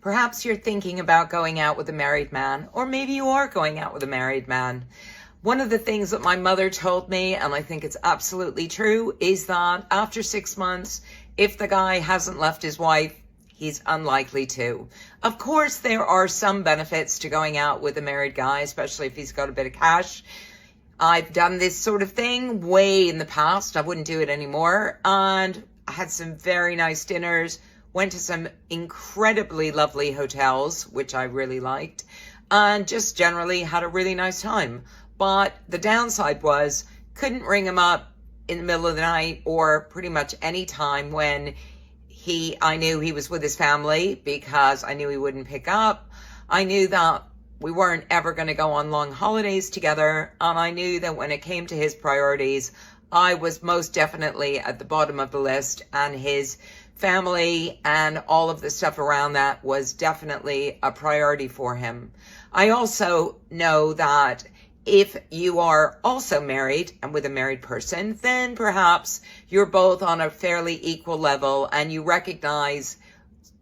Perhaps you're thinking about going out with a married man, or maybe you are going out with a married man. One of the things that my mother told me, and I think it's absolutely true, is that after 6 months, if the guy hasn't left his wife, he's unlikely to. Of course, there are some benefits to going out with a married guy, especially if he's got a bit of cash. I've done this sort of thing way in the past. I wouldn't do it anymore. And I had some very nice dinners, went to some incredibly lovely hotels, which I really liked, and just generally had a really nice time. But the downside was, couldn't ring him up in the middle of the night or pretty much any time when I knew he was with his family, because I knew he wouldn't pick up. I knew that we weren't ever going to go on long holidays together. And I knew that when it came to his priorities, I was most definitely at the bottom of the list, and his family and all of the stuff around that was definitely a priority for him. I also know that if you are also married and with a married person, then perhaps you're both on a fairly equal level and you recognize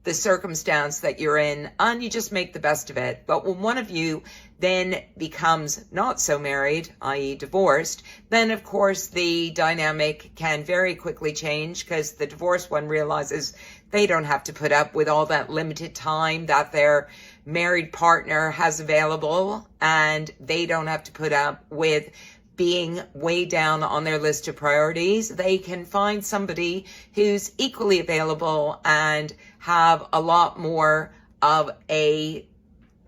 the circumstance that you're in and you just make the best of it. But when one of you then becomes not so married, i.e. divorced, then of course the dynamic can very quickly change, because the divorced one realizes they don't have to put up with all that limited time that their married partner has available, and they don't have to put up with being way down on their list of priorities. They can find somebody who's equally available and have a lot more of a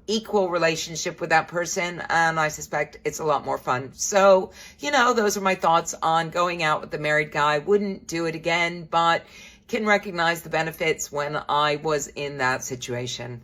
equal relationship with that person, and I suspect it's a lot more fun. So, those are my thoughts on going out with the married guy. Wouldn't do it again, but can recognize the benefits when I was in that situation.